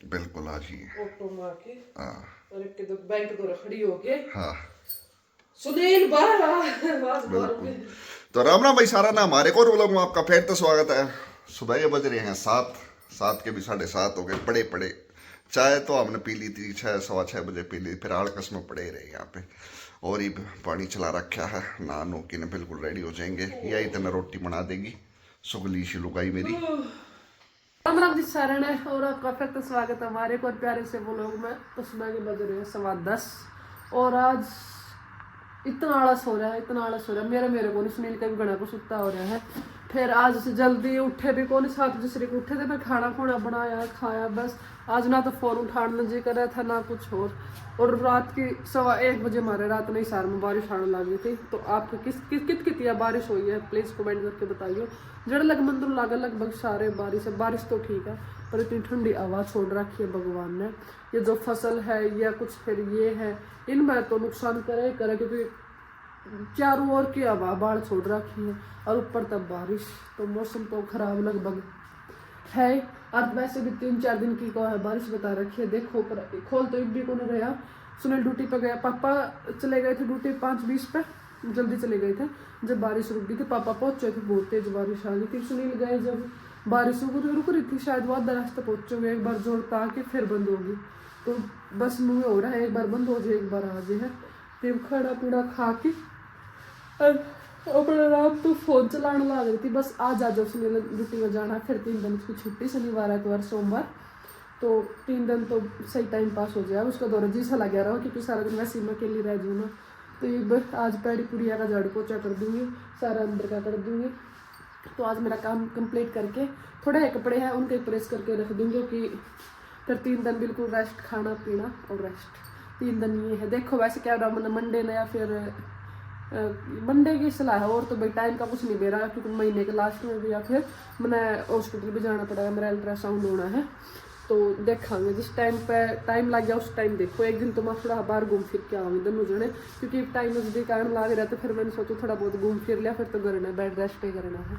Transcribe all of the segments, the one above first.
बिल्कुल आ जाइए। ऑटो में आके हाँ और एक तो बैंक दो खड़ी होके हाँ सुनील बाहर आवाज बाहर बिल्कुल। तो राम राम भाई सारा ना हमारे को लोग आपका फिर तो स्वागत है। सुबह के बज रहे हैं 7, 7 के भी 7:30 हो गए। पड़े पड़े चाय तो हमने पी ली थी 6, 6:15 बजे पी ली, फिर आड़कस में पड़े रहे यहाँ पे। और ये पानी चला रखा है, ना नो कि न बिल्कुल रेडी हो जाएंगे। यही इतना रोटी बना देगी सुगली सी लुगाई मेरी। राम राम जी सारण है और आपका फिर तो स्वागत है हमारे को प्यारे से व्लॉग में। तो सुबह के बज रहे हैं 10:15 और आज इतना आलस हो रहा है, इतना आलस हो रहा है। मेरे को नहीं, सुनील का भी गणा को सुत्ता हो रहा है। फिर आज से जल्दी उठे भी कौन, 7 दूसरे को उठे थे, फिर खाना खुना बनाया खाया। बस आज ना तो फोन उठाने जी कर रहा था ना कुछ और रात की 1:15 बजे हमारे रात नहीं सार में बारिश आने लगी थी। तो आपको कितनी बारिश हुई है प्लीज कमेंट करके बताइए। जड़ लग मंदिर लागे लगभग सारे बारिश तो ठीक है, पर इतनी ठंडी हवा छोड़ रखी है भगवान ने। ये जो फसल है या कुछ फिर ये है, इनमें तो नुकसान करे क्योंकि चारों ओर की हवा बाढ़ छोड़ रखी है और ऊपर तब बारिश। तो मौसम तो खराब लगभग है। आज वैसे भी 3-4 दिन की को है बारिश बता रखी है। देखो पर खोल तो एक भी को नहीं रहा। सुनील ड्यूटी पे गया, पापा चले गए थे ड्यूटी 5:20 पे, जल्दी चले गए थे। जब बारिश रुक गई थी पापा पहुंचे थे, बहुत तेज बारिश आ गई थी। सुनील गए जब बारिश रुक रही थी, शायद वो आधा रास्ता पहुंचोगे, एक बार जोड़ता आके फिर बंद होगी। तो बस मुँह हो रहा है, एक बार बंद हो जाए एक बार आ जाए। फिर खाना पीना खा के अपने रात तो फोन चलाने लग रही थी। बस आज आ जाओ सुनील ड्यूटी में जाना, फिर 3 दिन की छुट्टी, शनिवार एतवार सोमवार, तो 3 दिन तो सही टाइम पास हो जाएगा। उसका दौरा जी सा लग रहा हो क्योंकि सारा दिन वैसे मैं अकेली रह जाऊँ ना। तो ये बस आज पैड़ी पुड़िया का झाड़ू पोछा कर दूँगी, सारा अंदर का कर दूँगी। तो आज मेरा काम कंप्लीट करके थोड़े कपड़े हैं उनके प्रेस करके रख दूँगी कि फिर 3 दिन बिल्कुल रेस्ट, खाना पीना और रेस्ट। 3 दिन ये है। देखो वैसे क्या रहा मैंने मंडे ने या फिर मंडे की सलाह है, और तो भाई टाइम का कुछ नहीं दे रहा क्योंकि महीने के लास्ट में भी या फिर मैंने हॉस्पिटल भी जाना पड़ेगा, मेरा अल्ट्रासाउंड होना है। तो देखांगे जिस टाइम पे टाइम लग गया उस टाइम देखो। एक दिन तो मैं थोड़ा बाहर घूम फिर के आऊँगी दोनों जने, क्योंकि टाइम नजदीक आने लग रहा। तो फिर मैंने सोचा थोड़ा बहुत घूम फिर लिया, फिर तो करना है बेड रेस्ट ही करना है।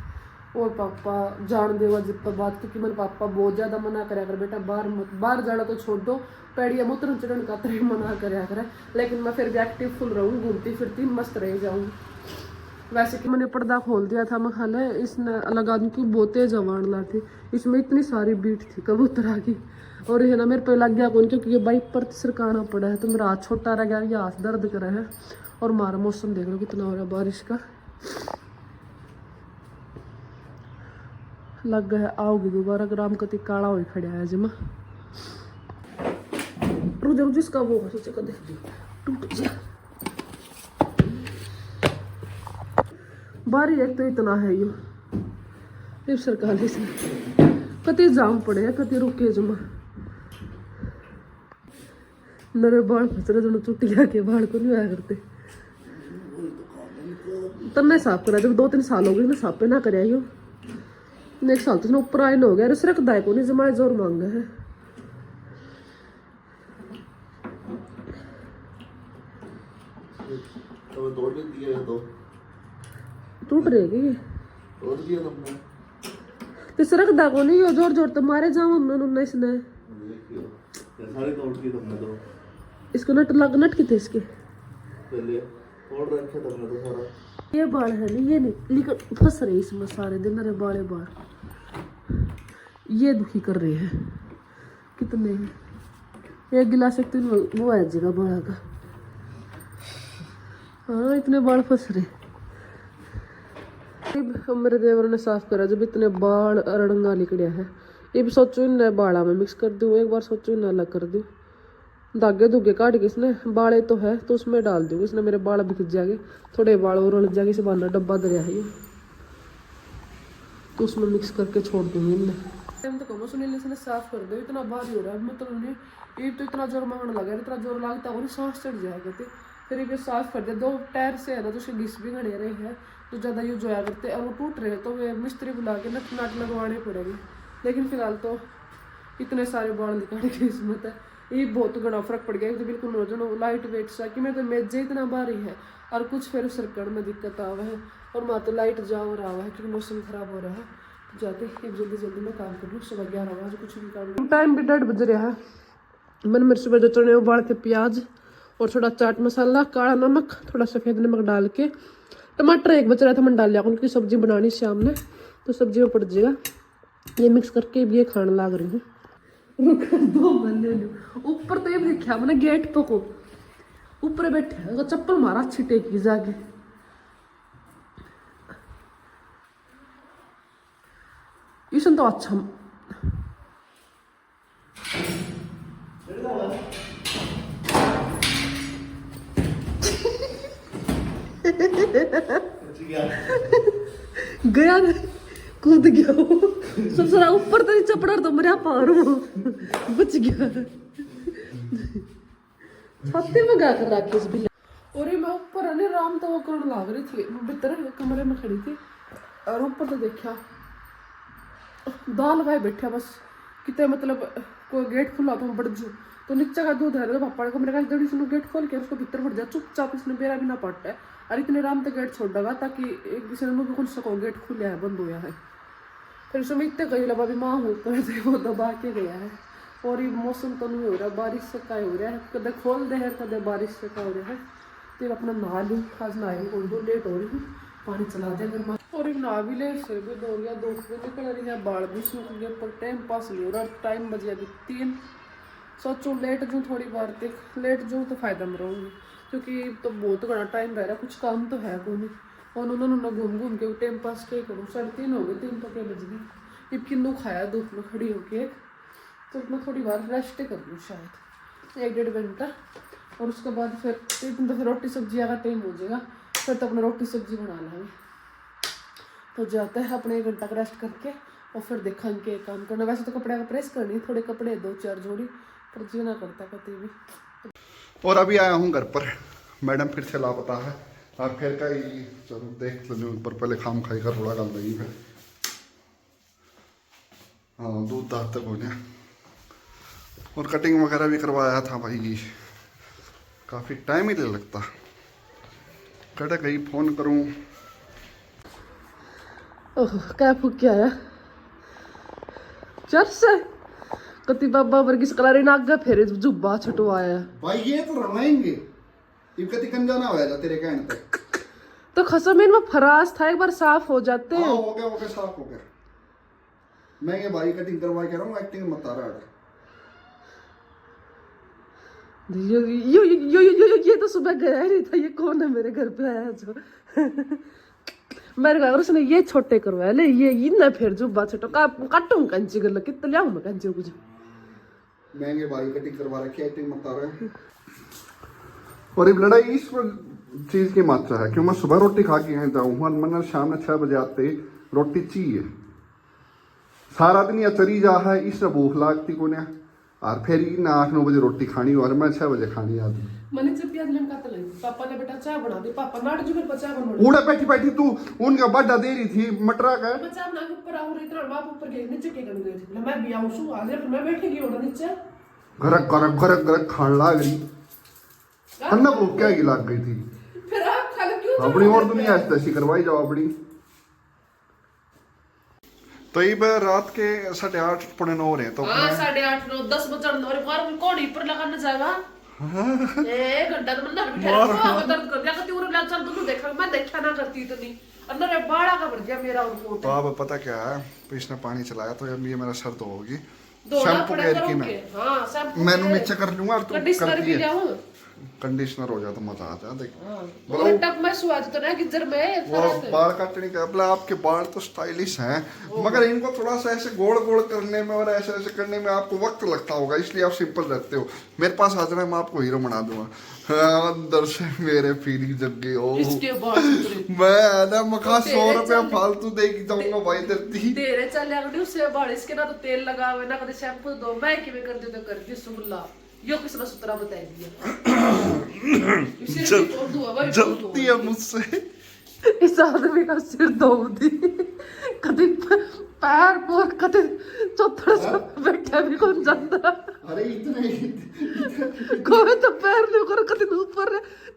और पापा जान देवा जब तक बात, क्योंकि मेरे पापा बहुत ज़्यादा मना कराया कर बेटा बाहर जाना तो छोड़ दो, पैड़िया मुतर चढ़न का तरह मना कराया करे। लेकिन मैं फिर भी एक्टिव फुल रहूँ, घूमती फिरती मस्त रह जाऊँ। वैसे कि मैंने पर्दा खोल दिया था, मैं खाले इसने लगा दूँ कि बहुत तेज हवा ला थी, इसमें इतनी सारी बीट थी कबूतरा की। और ये ना मेरे पे लग गया कौन, क्योंकि ये बाइक पर सरकाना पड़ा है तो मेरा हाथ छोटा रह गया, ये हाथ दर्द कर रहा है। और हमारा मौसम देख लो कितना हो रहा है बारिश का। लग गया आओगी दोबारा, ग्राम कति काला हो खड़ा है जमा। रुक जिसका वो सोचे कदे टूट जा। बारी एक तो इतना है ये सरकार से कति जाम पड़े है, कति रुके जमा। नरे बाल फसरे जो चुटिया के बाल को नहीं आया करते। तन्ने साफ करा जब 2-3 साल हो गए ना साफे ना करे यो। 1 साल तो ऊपर आए हो गया, रख दाय को नहीं जमाए जोर मांगा है। टूट रहेगी तो सरक दा को नहीं, जोर जोर तो मारे जाओ उन्होंने इसने। इसको नट की थे इसके ये बाल है नहीं, ये नहीं लेकिन फंस रहे इसमें सारे दिन। अरे बाले बाल ये दुखी कर रहे हैं कितने हैं। एक गिलास एक तो वो है जगह बड़ा का। हाँ इतने बाल फंस रहे। मेरे देवर ने साफ करा जब इतने बाल अड़ंगा निकलिया है। ये भी सोचो इन बाड़ा में मिक्स कर दूँ, एक बार सोचो इन अलग कर दूँ। धागे धुगे काट के इसने बाड़े तो है तो उसमें डाल दूँ, इसने मेरे बाल भी खिंच जाएंगे, थोड़े बाल और उलझ जाएंगे। इसे बांधना डब्बा दरिया है ये, तो उसमें मिक्स करके छोड़ दूँगी इनने। टाइम तो कम सुनील इसने साफ कर दो, इतना भारी हो रहा है मतलब नहीं। ये तो इतना जोर मारने लगा, इतना जोर लगता है सांस चढ़ जाएगा। तो फिर ये साफ कर दिया। 2 टायर से है ना तो उसके घिस भी घड़े रहे हैं तो ज़्यादा यूज होया करते और वो टूट रहे तो वे मिस्त्री बुला के नट नाट लगवाने पड़ेंगे। लेकिन फिलहाल तो इतने सारे बाल निकाले के इसमें तो ये बहुत घना फर्क पड़ गया। तो बिल्कुल वजन लाइट वेट सा कि मैं तो मेजे इतना भारी है और कुछ फिर सरकड़ में दिक्कत आ रहा है। और वहाँ तो लाइट जा हो रहा है क्योंकि मौसम खराब हो रहा है। तो जाते एक जल्दी जल्दी में काम कर लूँ, सुबह 11 बजे कुछ भी काम। टाइम भी 1:30 बज रहा है। मैंने मिर्च बजे चने उबाल के, प्याज और थोड़ा चाट मसाला, काला नमक, थोड़ा सफ़ेद नमक डाल के, टमाटर एक बच रहा था मैंने डाल लिया, उनकी सब्जी बनानी शाम में तो सब्जी में पड़ जाएगा। ये मिक्स करके ये खाने लाग रही हूँ। दो बंदे ऊपर तो ये देखा मैंने गेट पे को ऊपर बैठे अगर चप्पल मारा छिटे की जाके। ईशन तो अच्छा गया कूद गया ससुरा ऊपर तो चपड़ा तो मरिया पार बच गया। छाती में गा कर रखी इस बिल्ली। और मैं ऊपर अने राम तो वो करने लाग रही थी, भीतर कमरे में खड़ी थी और ऊपर तो देखा दाल भाई बैठा बस कितने मतलब कोई गेट खुला तो बढ़ जू तो नीचे का दूध है पापा का कमरे का जड़ी से गेट खोल के उसको भीतर बढ़ जा चुपचाप, इसने बेरा भी ना पड़ता है और इतने राम तक गेट छोड़ देगा ताकि एक दूसरे में भी खुल सको। गेट खुला है बंद होया है फिर उसमें इतने कही लगा भी माँ हो कर दे वो दबा के गया है। और ये मौसम तो नहीं हो रहा, बारिश से का हो रहा है, कदे खोल दे है कदे बारिश से का हो रहा है। तो अपना नहा लूँ, आज नहाए दो लेट हो रही हूँ, पानी चला दे अगर। और नहा भी ले, सिर भी धो लिया, धूप भी निकल रही है, बाल भी सूख गए, पर टाइम पास नहीं हो रहा। टाइम बज गया अभी 3। सोचूं लेट जूँ थोड़ी बार तक, लेट जूँ तो फायदा में रहूँगी क्योंकि तो बहुत घना टाइम रह रहा, कुछ काम तो है को नहीं। और उन्होंने घूम घूम के टाइम पास क्या करूँ, 3:30 हो गए, 3 तो क्या बज गई। इब किन्नू खाया धूप में खड़ी होके, तो मैं थोड़ी बार रेस्ट कर लूँ शायद 1-1.5 घंटा। और उसके बाद फिर एक दिन तो फिर रोटी सब्जी का टाइम हो जाएगा, फिर तो अपना रोटी सब्जी बना लेंगे। तो जाते हैं अपने 1 घंटा का रेस्ट करके और फिर देखेंगे काम करना। वैसे तो कपड़े का प्रेस करनी, थोड़े कपड़े 2-4 जोड़ी, पर जी ना करता कभी भी। और अभी आया हूँ घर पर, मैडम फिर से लापता है और फिर का ही चलो देख लो ऊपर पहले खाम खाई का थोड़ा गल रही है। हाँ दूध दाँत तक हो गया और कटिंग वगैरह भी करवाया था भाई, काफ़ी टाइम ही ले लगता। कटे गई फ़ोन करूँ, ओह क्या फूक के आया चर्च से कति बाबा वर्गी सकलारी नाग फिर जुब्बा छुटवाया भाई ये तो रवाएंगे कति कंजा ना होया तेरे कहने तक। तो खसम इनमें फराज था, एक बार साफ हो जाते हैं। हो गया साफ हो गया। मैं ये भाई कटिंग करवा के रहा हूँ, एक्टिंग मत आ रहा है। ये तो सुबह गया ही नहीं था, ये कौन है मेरे घर पे आया जो मेरे घर उसने ये छोटे करवाया ले, ये इन्ना फिर जुब्बा छोटो काटूं कंची कर कितना लियाऊं मैं कंची कुछ महंगे भाई कटिंग करवा रखी है, एक्टिंग मत आ रहा है। और ये लड़ाई इस चीज की मात्रा है क्यों मैं सुबह रोटी खा के यहाँ जाऊँ, मैंने शाम में 6 बजे आते रोटी चाहिए, सारा दिन या चरी जा है, इस भूख लागती को ने और फिर 8-9 बजे रोटी खानी और मैं 6 बजे खानी आती। मैंने जब प्याज लेम काट ली, पापा ने बेटा चाय बना दी, पापा नाट जो फिर चाय बना उड़ा बैठी बैठी तू उनका बड्डा दे रही थी मटरा का चाय बना के ऊपर आ रही इतना बाप ऊपर गए नीचे के कर गए थे, मैं भी आऊं सु आ फिर मैं बैठेगी और नीचे गरक गरक गरक गरक खान लाग रही अन्ना भूख क्या की लाग गई थी। फिर आप खा लो क्यों अपनी और दुनिया ऐसी करवाई जाओ अपनी। तो ये रात के 8:30 पौने 9 हो रहे हैं तो 8:30 9 10 बजे और बाहर कौन ऊपर लगाने जाएगा 1 घंटा तो मंडर बिठा रखो दर्द कर गया कति उरे ला चल तू देखा मैं देखा ना करती इतनी अंदर बाड़ा का भर गया मेरा और कोट। तो अब पता क्या है इसने पानी चलाया तो अब ये मेरा सर तो होगी शैम्पू करोगे मैं हां शैम्पू मैंने नीचे कर लूंगा और तू कंडीशनर भी ले आऊं, कंडीशनर हो जाए तो मजा आ जाए। देख वो टक में स्वाद तो ना गिजर में वो बाल काटने का मतलब आपके बाल तो स्टाइलिश हैं मगर इनको थोड़ा सा ऐसे गोल गोल करने में और ऐसे ऐसे करने में आपको वक्त लगता होगा इसलिए आप सिंपल रहते हो। मेरे पास आ जाना मैं आपको हीरो बना दूंगा। अंदर से मेरे फीलिंग जग गई ओ मैं ना मखा 100 रुपया फालतू दे के जाऊंगा भाई धरती तेरे चल अगली उससे बाल इसके ना तो तेल लगावे ना कदे शैम्पू दो मैं किਵੇਂ कर दे तो कर दी सुगला यो किसने सुतरा बताई दिया जलती है मुझसे इस आदमी का सिर दो दी कभी पैर पर कभी चौथड़ा सा बैठा भी कौन जानता अरे इतने कोई तो पैर नहीं करो कभी ऊपर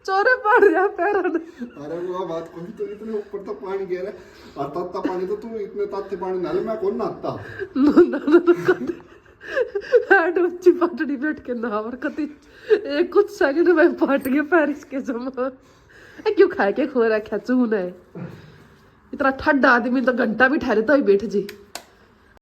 चोरे पड़ रहा पैरों में। अरे वो बात कोई तो इतने ऊपर तो पानी गिर रहा है और ताता पानी तो तू इतने ताते पानी नाले में कौन नहाता हैड ऊंची पटड़ी बैठ के ना और कति एक कुछ सेकंड में फट गया पैर इसके जमा। क्यों खाए के खो रखा चून है इतना ठंडा आदमी तो घंटा भी ठहरे तो ही बैठ जी।